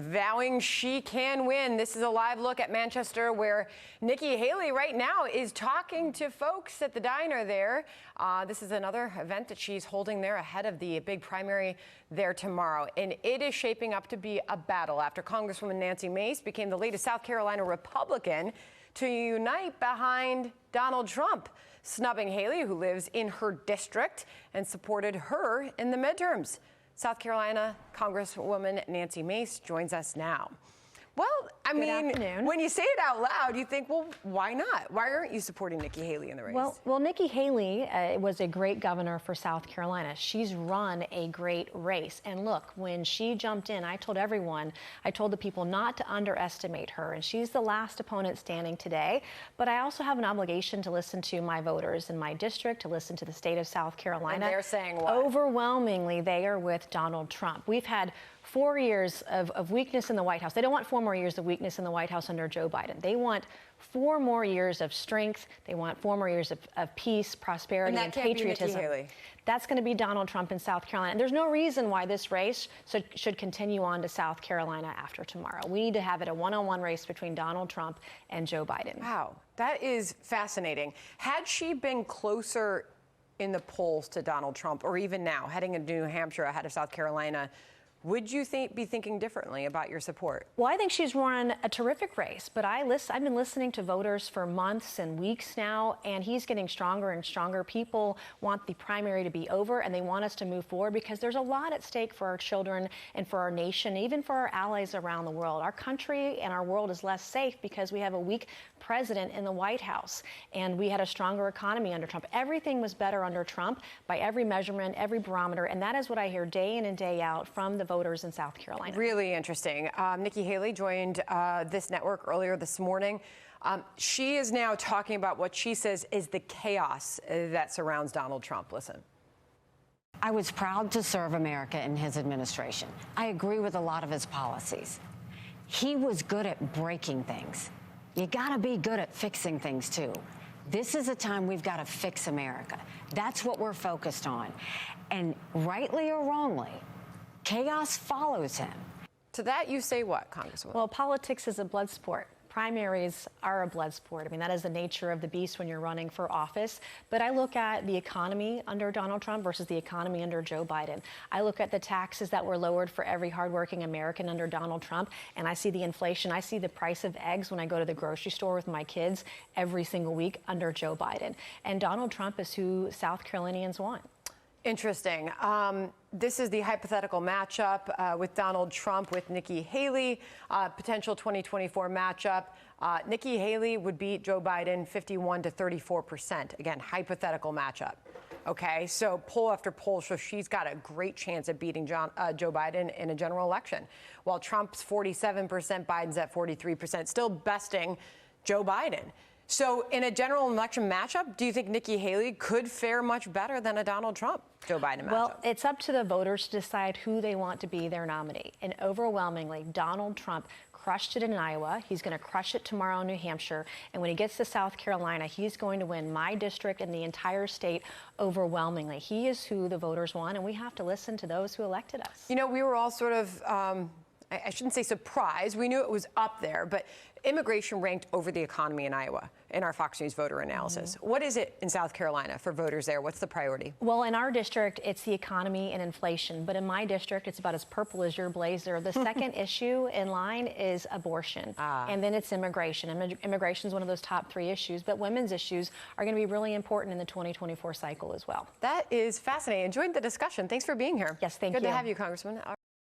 vowing she can win. This is a live look at Manchester, where Nikki Haley right now is talking to folks at the diner there. This is another event that she's holding there ahead of the big primary there tomorrow. And it is shaping up to be a battle after Congresswoman Nancy Mace became the latest South Carolina Republican to unite behind Donald Trump, snubbing Haley, who lives in her district and supported her in the midterms. South Carolina Congresswoman Nancy Mace joins us now. Well, I mean, when you say it out loud, you think, well, why not? Why aren't you supporting Nikki Haley in the race? Well, Nikki Haley was a great governor for South Carolina. She's run a great race. And look, when she jumped in, I told the people not to underestimate her. And she's the last opponent standing today. But I also have an obligation to listen to my voters in my district, to listen to the state of South Carolina. And they're saying what? Overwhelmingly, they are with Donald Trump. We've had 4 years of weakness in the White House. They don't want 4 more years of weakness in the White House under Joe Biden. They want 4 more years of strength. They want 4 more years of peace, prosperity, and patriotism. That's going to be Donald Trump in South Carolina. And there's no reason why this race should continue on to South Carolina after tomorrow. We need to have it a one-on-one race between Donald Trump and Joe Biden. Wow, that is fascinating. Had she been closer in the polls to Donald Trump, or even now, heading into New Hampshire ahead of South Carolina, would you be thinking differently about your support? Well, I think she's run a terrific race, but I've been listening to voters for months and weeks now, and he's getting stronger and stronger. People want the primary to be over, and they want us to move forward because there's a lot at stake for our children and for our nation, even for our allies around the world. Our country and our world is less safe because we have a weak president in the White House, and we had a stronger economy under Trump. Everything was better under Trump by every measurement, every barometer, and that is what I hear day in and day out from the voters in South Carolina. Really interesting. Nikki Haley joined this network earlier this morning. She is now talking about what she says is the chaos that surrounds Donald Trump. Listen. I was proud to serve America in his administration. I agree with a lot of his policies. He was good at breaking things. You got to be good at fixing things, too. This is a time we've got to fix America. That's what we're focused on. And rightly or wrongly, chaos follows him. To that, you say what, Congresswoman? Well, politics is a blood sport. Primaries are a blood sport. I mean, that is the nature of the beast when you're running for office. But I look at the economy under Donald Trump versus the economy under Joe Biden. I look at the taxes that were lowered for every hardworking American under Donald Trump, and I see the inflation. I see the price of eggs when I go to the grocery store with my kids every single week under Joe Biden. And Donald Trump is who South Carolinians want. Interesting. This is the hypothetical matchup with Donald Trump with Nikki Haley, potential 2024 matchup. Nikki Haley would beat Joe Biden 51 to 34%. Again, hypothetical matchup. Okay, so poll after poll shows she's got a great chance of beating Joe Biden in a general election. While Trump's 47%, Biden's at 43%, still besting Joe Biden. So in a general election matchup, do you think Nikki Haley could fare much better than a Donald Trump Joe Biden matchup? Well, it's up to the voters to decide who they want to be their nominee. And overwhelmingly, Donald Trump crushed it in Iowa. He's going to crush it tomorrow in New Hampshire. And when he gets to South Carolina, he's going to win my district and the entire state overwhelmingly. He is who the voters want, and we have to listen to those who elected us. You know, we were all sort of I shouldn't say surprised. We knew it was up there, but immigration ranked over the economy in Iowa in our Fox News voter analysis. What is it in South Carolina for voters there? What's the priority? Well, in our district, it's the economy and inflation. But in my district, it's about as purple as your blazer. The second issue in line is abortion. And then it's immigration. Immigration is one of those top 3 issues. But women's issues are going to be really important in the 2024 cycle as well. That is fascinating. Enjoyed the discussion. Thanks for being here. Yes, thank you. Good to have you, Congressman.